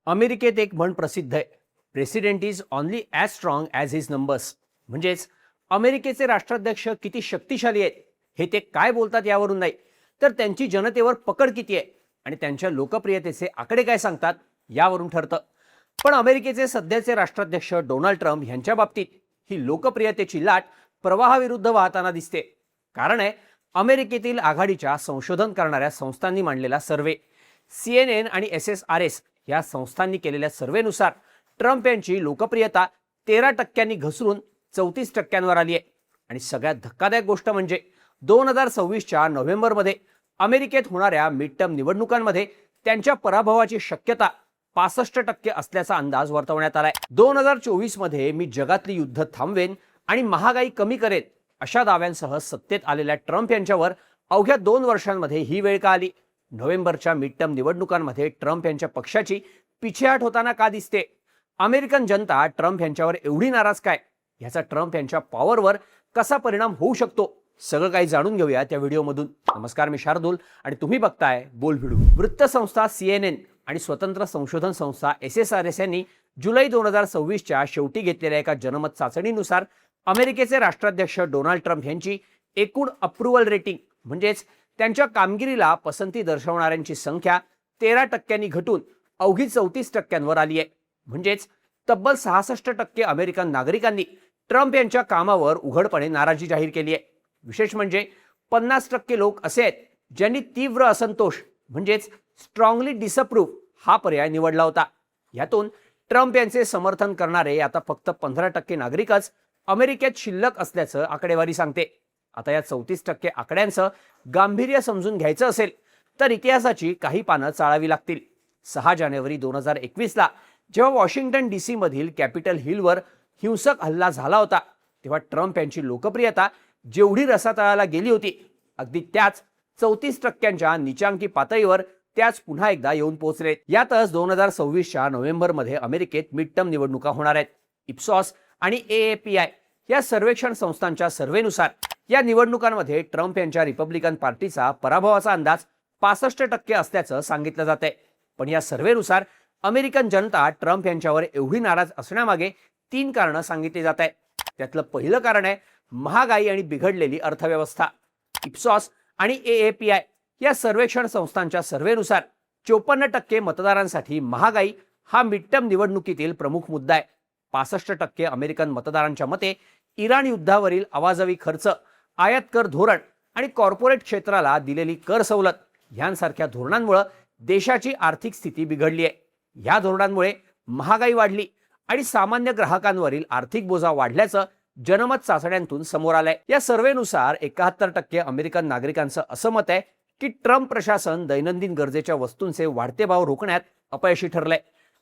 अमेरिकेत एक म्हण प्रसिद्ध आहे, president is only as strong as his numbers. म्हणजेच अमेरिकेचे राष्ट्राध्यक्ष किती शक्तिशाली आहेत हे ते काय बोलतात यावरून नाही, तर त्यांची जनतेवर पकड किती आहे आणि त्यांच्या लोकप्रियतेचे आकडे काय सांगतात यावरून ठरतं. पण अमेरिकेचे सध्याचे राष्ट्राध्यक्ष डोनाल्ड ट्रम्प यांच्या बाबतीत ही लोकप्रियतेची लाट प्रवाहाविरुद्ध वाहताना दिसते. कारण आहे अमेरिकेतील आघाडीच्या संशोधन करणाऱ्या संस्थांनी मांडलेला सर्व्हे. CNN आणि SSRS या संस्थांनी केलेल्या सर्व्हेनुसार ट्रम्प यांची लोकप्रियता 13% घसरून 34% आली आहे. आणि सगळ्यात धक्कादायक गोष्ट म्हणजे 2026च्या नोव्हेंबरमध्ये अमेरिकेत होणाऱ्या मिड टर्म निवडणुकांमध्ये त्यांच्या पराभवाची शक्यता 65% असल्याचा अंदाज वर्तवण्यात आलाय. 2024 मध्ये मी जगातली युद्ध थांबवेन आणि महागाई कमी करेन अशा दाव्यांसह सत्तेत आलेल्या ट्रम्प यांच्यावर अवघ्या 2 वर्षांमध्ये ही वेळ का आली? नोव्हेंबरच्या मिड टर्म निवडणुकांमध्ये ट्रम्प यांच्या पक्षाची पिछेहाट होताना का दिसते? अमेरिकन जनता ट्रम्प यांच्यावर एवढी नाराज काय? याचा ट्रम्प यांच्या पॉवरवर कसा परिणाम होऊ शकतो? सगळं काही जाणून घेऊया त्या व्हिडिओमधून. नमस्कार, मी शार्दूल आणि तुम्ही बघताय बोल व्हिडिओ. वृत्तसंस्था CNN आणि स्वतंत्र संशोधन संस्था SSRS यांनी जुलै 2026च्या शेवटी घेतलेल्या एका जनमत चाचणीनुसार अमेरिकेचे राष्ट्राध्यक्ष डोनाल्ड ट्रम्प यांची एकूण अप्रुव्हल रेटिंग म्हणजेच त्यांच्या कामगिरीला पसंती दर्शवणाऱ्यांची संख्या 13% घटून अवघी 34% आली आहे. म्हणजेच तब्बल 66% अमेरिकन नागरिकांनी ट्रम्प यांच्या कामावर उघडपणे नाराजी जाहीर केली आहे. विशेष म्हणजे 50% लोक असे आहेत ज्यांनी तीव्र असंतोष म्हणजेच स्ट्रॉंगली डिसअप्रूव्ह हा पर्याय निवडला होता. यातून ट्रम्प यांचे समर्थन करणारे आता फक्त 15% नागरिकच अमेरिकेत शिल्लक असल्याचं आकडेवारी सांगते. आता या 34% आकड्यांचं गांभीर्य समजून घ्यायचं असेल तर इतिहासाची काही पानं चाळावी लागतील. 6 जानेवारी 2021ला जेव्हा वॉशिंग्टन DC मधील कॅपिटल हिलवर हिंसक हल्ला झाला होता तेव्हा ट्रम्प यांची लोकप्रियता जेवढी रसातळाला गेली होती अगदी त्याच 34%च्या निचांकी पातळीवर त्याच पुन्हा एकदा येऊन पोहोचले. यातच 2026च्या नोव्हेंबरमध्ये अमेरिकेत मिड टर्म निवडणुका होणार आहेत. इप्सॉस आणि AAPI या सर्वेक्षण संस्थांच्या सर्व्हेनुसार या निवडणुकांमध्ये ट्रम्प यांच्या रिपब्लिकन पार्टीचा पराभवाचा अंदाज 65% असल्याचं सांगितलं जात आहे. पण या सर्व्हेनुसार अमेरिकन जनता ट्रम्प यांच्यावर एवढी नाराज असण्यामागे 3 कारणं सांगितली जात आहेत. त्यातलं पहिलं कारण आहे महागाई आणि बिघडलेली अर्थव्यवस्था. इप्सॉस आणि AAPI या सर्वेक्षण संस्थांच्या सर्व्हेनुसार 54% मतदारांसाठी महागाई हा मिड टर्म निवडणुकीतील प्रमुख मुद्दा आहे. 65% अमेरिकन मतदारांच्या मते इराण युद्धावरील अवाजवी खर्च, आयात कर धोरण आणि कॉर्पोरेट क्षेत्राला दिलेली कर सवलत यांसारख्या धोरणांमुळे देशाची आर्थिक स्थिती बिघडली आहे. या धोरणांमुळे महागाई वाढली आणि सामान्य ग्राहकांवरील आर्थिक बोजा वाढल्याचं जनमत चाचण्यांतून समोर आलंय. या सर्व्हेनुसार 71% अमेरिकन नागरिकांचं असं मत आहे की ट्रम्प प्रशासन दैनंदिन गरजेच्या वस्तूंचे वाढते भाव रोखण्यात अपयशी ठरलंय.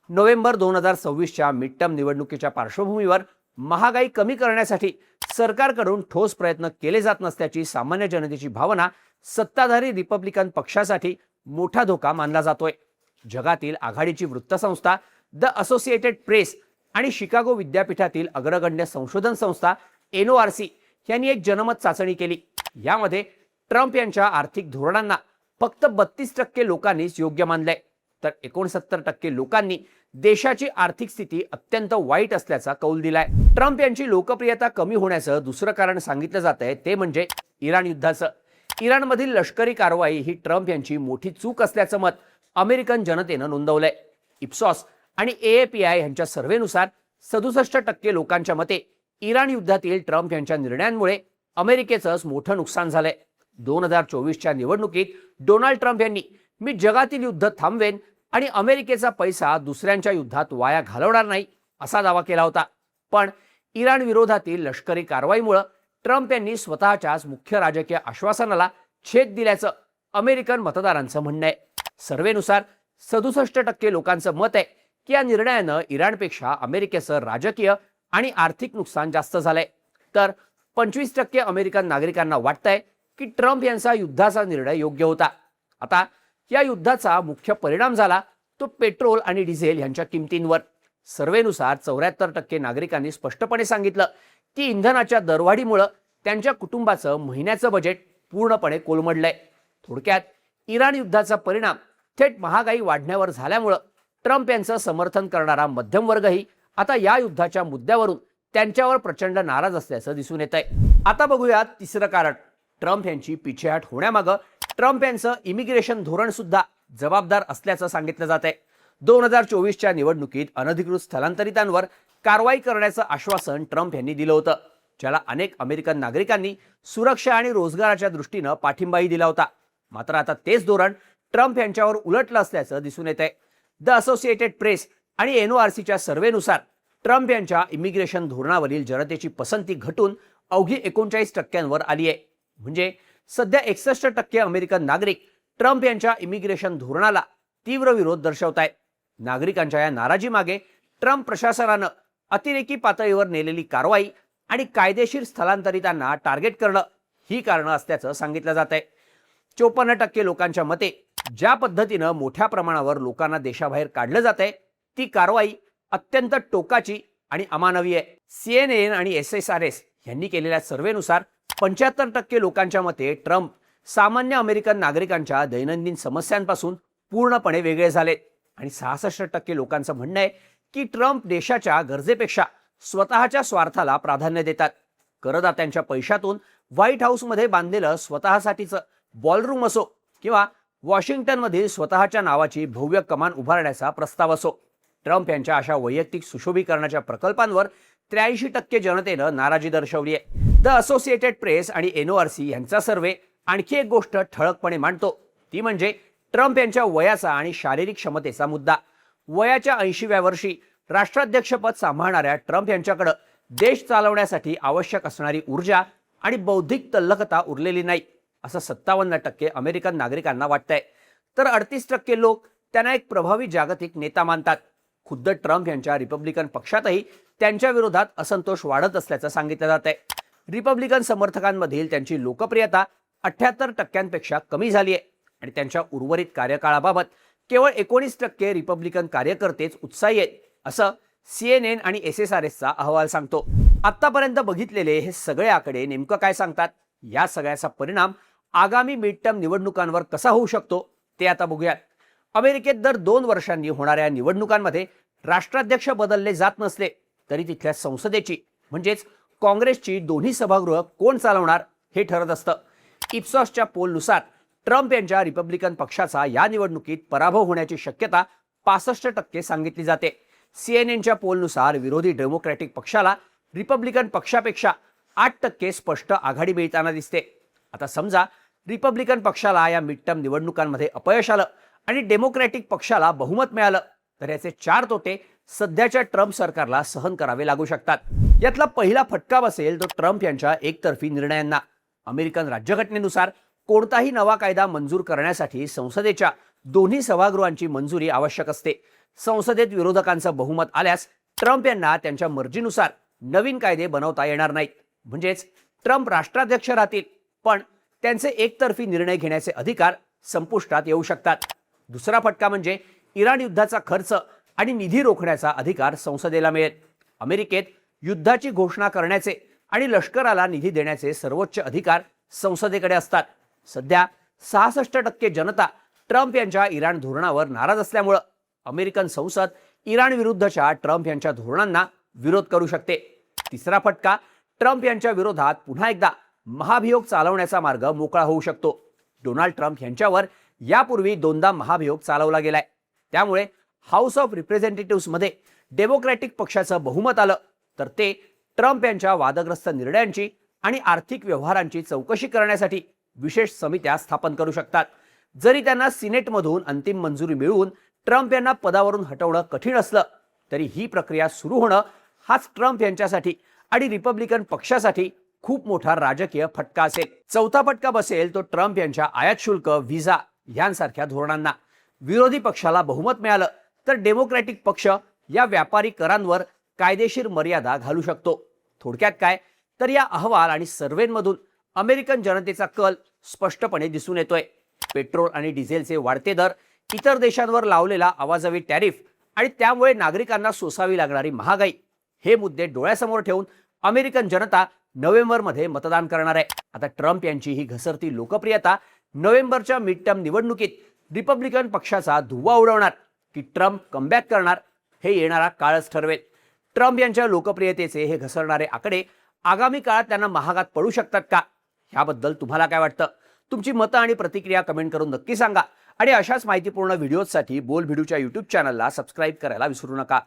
नोव्हेंबर 2026च्या मिड टर्म निवडणुकीच्या पार्श्वभूमीवर महागाई कमी करण्यासाठी सरकारकडून ठोस प्रयत्न केले जात नसल्याची सामान्य जनतेची भावना सत्ताधारी रिपब्लिकन पक्षासाठी मोठा धोका मानला जातोय. जगातील आघाडीची वृत्तसंस्था द असोसिएटेड प्रेस आणि शिकागो विद्यापीठातील अग्रगण्य संशोधन संस्था NORC यांनी एक जनमत चाचणी केली. यामध्ये ट्रम्प यांच्या आर्थिक धोरणांना फक्त 32% लोकांनीच योग्य मानलंय, तर 69% लोकांनी देशाची आर्थिक स्थिती अत्यंत वाईट असल्याचा कौल दिलाय. ट्रम्प यांची लोकप्रियता कमी होण्याचं दुसरं कारण सांगितलं जात आहे ते म्हणजे इराण युद्धाचं. इराणमधील लष्करी कारवाई ही ट्रम्प यांची मोठी चूक असल्याचं मत अमेरिकन जनतेनं नोंदवलंय. इप्सॉस आणि AAPI यांच्या सर्व्हेनुसार 67% लोकांच्या मते इराण युद्धातील ट्रम्प यांच्या निर्णयांमुळे अमेरिकेचंच मोठं नुकसान झालंय. 2024च्या निवडणुकीत डोनाल्ड ट्रम्प यांनी मी जगातील युद्ध थांबवेन आणि अमेरिकेचा पैसा दुसऱ्यांच्या युद्धात वाया घालवणार नाही असा दावा केला होता. पण इराण विरोधातील लष्करी कारवाईमुळे ट्रम्प यांनी स्वतःच्याच मुख्य राजकीय आश्वासनाला छेद दिल्याचं अमेरिकन मतदारांचं म्हणणं आहे. सर्व्हेनुसार 67% लोकांचं मत आहे की या निर्णयानं इराणपेक्षा अमेरिकेचं राजकीय आणि आर्थिक नुकसान जास्त झालंय, तर 25% अमेरिकन नागरिकांना वाटतंय की ट्रम्प यांचा युद्धाचा निर्णय योग्य होता. आता या युद्धाचा मुख्य परिणाम झाला तो पेट्रोल आणि डिझेल यांच्या किमतींवर. सर्व्हेनुसार 74% नागरिकांनी स्पष्टपणे सांगितलं की इंधनाच्या दरवाढीमुळे त्यांच्या कुटुंबाचं महिन्याचं बजेट पूर्णपणे कोलमडलंय. थोडक्यात इराण युद्धाचा परिणाम थेट महागाई वाढण्यावर झाल्यामुळे ट्रम्प यांचं समर्थन करणारा मध्यम वर्गही आता या युद्धाच्या मुद्द्यावरून त्यांच्यावर प्रचंड नाराज असल्याचं दिसून येत आहे. आता बघूया तिसरं कारण. ट्रम्प यांची पिछेहाट होण्यामागं ट्रम्प यांचं इमिग्रेशन धोरण सुद्धा जबाबदार असल्याचं सांगितलं जात आहे. 2024च्या निवडणुकीत अनधिकृत स्थलांतरितांवर कारवाई करण्याचं आश्वासन ट्रम्प यांनी दिलं होतं, ज्याला अनेक अमेरिकन नागरिकांनी सुरक्षा आणि रोजगाराच्या दृष्टीनं पाठिंबाही दिला होता. मात्र आता तेच धोरण ट्रम्प यांच्यावर उलटलं असल्याचं दिसून येत आहे. द असोसिएटेड प्रेस आणि NORCच्या सर्व्हेनुसार ट्रम्प यांच्या इमिग्रेशन धोरणावरील जनतेची पसंती घटून अवघी 39% आली आहे. म्हणजे सध्या 61% अमेरिकन नागरिक ट्रम्प यांच्या इमिग्रेशन धोरणाला तीव्र विरोध दर्शवत आहेत. नागरिकांच्या या नाराजीमागे ट्रम्प प्रशासनानं अतिरेकी पातळीवर नेलेली कारवाई आणि कायदेशीर स्थलांतरितांना टार्गेट करणं ही कारणं असल्याचं सांगितलं जात आहे. 54% लोकांच्या मते ज्या पद्धतीनं मोठ्या प्रमाणावर लोकांना देशाबाहेर काढलं जात आहे ती कारवाई अत्यंत टोकाची आणि अमानवी आहे. CNN आणि SSRS यांनी केलेल्या सर्व्हेनुसार 75% लोकांच्या मते ट्रम्प सामान्य अमेरिकन नागरिकांच्या दैनंदिन समस्यांपासून पूर्णपणे वेगळे झालेत आणि 66% लोकांचं म्हणणं आहे की ट्रम्प देशाच्या गरजेपेक्षा स्वतःच्या स्वार्थाला प्राधान्य देतात. करदात्यांच्या पैशातून व्हाईट हाऊसमध्ये बांधलेलं स्वतःसाठीचं बॉलरूम असो किंवा वॉशिंग्टनमधील स्वतःच्या नावाची भव्य कमान उभारण्याचा प्रस्ताव असो, ट्रम्प यांच्या अशा वैयक्तिक सुशोभीकरणाच्या प्रकल्पांवर 83% जनतेनं नाराजी दर्शवली आहे. द असोसिएटेड प्रेस आणि NORC यांचा सर्व्हे आणखी एक गोष्ट ठळकपणे मांडतो, ती म्हणजे ट्रम्प यांच्या वयाचा आणि शारीरिक क्षमतेचा मुद्दा. वयाच्या 80व्या वर्षी राष्ट्राध्यक्षपद सांभाळणाऱ्या ट्रम्प यांच्याकडे देश चालवण्यासाठी आवश्यक असणारी ऊर्जा आणि बौद्धिक तल्लखता उरलेली नाही, असं 57% अमेरिकन नागरिकांना वाटतंय. तर 38% लोक त्यांना एक प्रभावी जागतिक नेता मानतात. खुद्द ट्रम्प यांच्या रिपब्लिकन पक्षातही त्यांच्या विरोधात असंतोष वाढत असल्याचं सांगितलं जात आहे. रिपब्लिकन समर्थकांमधील त्यांची लोकप्रियता 78% कमी झाली आहे आणि त्यांच्या उर्वरित कार्यकाळाबाबत केवळ 19% रिपब्लिकन कार्यकर्तेच उत्साही आहेत, असं CNN आणि SSRSचा अहवाल सांगतो. आतापर्यंत बघितलेले हे सगळे आकडे नेमकं काय सांगतात? या सगळ्याचा परिणाम आगामी मिड टर्म निवडणुकांवर कसा होऊ शकतो ते आता बघूयात. अमेरिकेत दर 2 वर्षांनी होणाऱ्या निवडणुकांमध्ये राष्ट्राध्यक्ष बदलले जात नसले तरी तिथल्या संसदेची म्हणजेच काँग्रेसची दोन्ही सभागृह कोण चालवणार हे ठरत असतं. इप्सॉसच्या पोलनुसार ट्रम्प यांच्या रिपब्लिकन पक्षाचा या निवडणुकीत पराभव होण्याची शक्यता 65% सांगितली जाते. CNNच्या पोलनुसार विरोधी डेमोक्रॅटिक पक्षाला रिपब्लिकन पक्षापेक्षा 8% स्पष्ट आघाडी मिळताना दिसते. आता समजा रिपब्लिकन पक्षाला या मिड टर्म निवडणुकांमध्ये अपयश आलं आणि डेमोक्रॅटिक पक्षाला बहुमत मिळालं तर याचे 4 तोटे सध्याच्या ट्रम्प सरकारला सहन करावे लागू शकतात. यातला पहिला फटका बसेल तो ट्रम्प यांच्या एकतर्फी निर्णयांना. अमेरिकन राज्यघटनेनुसार कोणताही नवा कायदा मंजूर करण्यासाठी संसदेच्या दोन्ही सभागृहांची मंजुरी आवश्यक असते. संसदेत विरोधकांचं बहुमत आल्यास ट्रम्प यांना त्यांच्या मर्जीनुसार नवीन कायदे बनवता येणार नाहीत. म्हणजेच ट्रम्प राष्ट्राध्यक्ष राहतील पण त्यांचे एकतर्फी निर्णय घेण्याचे अधिकार संपुष्टात येऊ शकतात. दुसरा फटका म्हणजे इराण युद्धाचा खर्च आणि निधी रोखण्याचा अधिकार संसदेला मिळेल. अमेरिकेत युद्धाची घोषणा करण्याचे आणि लष्कराला निधी देण्याचे सर्वोच्च अधिकार संसदेकडे असतात. सध्या 66% जनता ट्रम्प यांच्या इराण धोरणावर नाराज असल्यामुळे अमेरिकन संसद इराण विरुद्धच्या ट्रम्प यांच्या धोरणांना विरोध करू शकते. तिसरा फटका ट्रम्प यांच्या विरोधात पुन्हा एकदा महाभियोग चालवण्याचा मार्ग मोकळा होऊ शकतो. डोनाल्ड ट्रम्प यांच्यावर यापूर्वी 2दा महाभियोग चालवला गेलाय. त्यामुळे हाऊस ऑफ रिप्रेझेंटेटिव्हमध्ये डेमोक्रॅटिक पक्षाचं बहुमत आलं तर ते ट्रम्प यांच्या वादग्रस्त निर्णयांची आणि आर्थिक व्यवहारांची चौकशी करण्यासाठी विशेष समित्या स्थापन करू शकतात. जरी त्यांना सिनेटमधून अंतिम मंजुरी मिळवून ट्रम्प यांना पदावरून हटवणं कठीण असलं तरी ही प्रक्रिया सुरू होणं हाच ट्रम्प यांच्यासाठी आणि रिपब्लिकन पक्षासाठी खूप मोठा राजकीय फटका असेल. चौथा फटका बसेल तो ट्रम्प यांच्या आयात शुल्क, व्हिसा यांसारख्या धोरणांना. विरोधी पक्षाला बहुमत मिळालं तर डेमोक्रॅटिक पक्ष या व्यापारी करांवर कायदेशीर मर्यादा घालू शकतो. थोडक्यात काय तर या अहवाल आणि सर्व्हेमधून अमेरिकन जनतेचा कल स्पष्टपणे दिसून येतोय. पेट्रोल आणि डिझेलचे वाढते दर, इतर देशांवर लावलेला आवाजवी टॅरिफ आणि त्यामुळे नागरिकांना सोसावी लागणारी महागाई हे मुद्दे डोळ्यासमोर ठेवून अमेरिकन जनता नोव्हेंबरमध्ये मतदान करणार आहे. आता ट्रम्प यांची ही घसरती लोकप्रियता नोव्हेंबरच्या मिड टर्म निवडणुकीत रिपब्लिकन पक्षाचा धुव्वा उडवणार की ट्रम्प कमबॅक करणार हे येणारा काळच ठरवेल. ट्रम्प यांच्या लोकप्रियतेचे हे घसरणारे आकडे आगामी काळात त्यांना महागात पडू शकतात का? ह्याबद्दल तुम्हाला काय वाटतं? तुमची मतं आणि प्रतिक्रिया कमेंट करून नक्की सांगा आणि अशाच माहितीपूर्ण व्हिडिओजसाठी बोल भिडूच्या YouTube चॅनलला सबस्क्राईब करायला विसरू नका.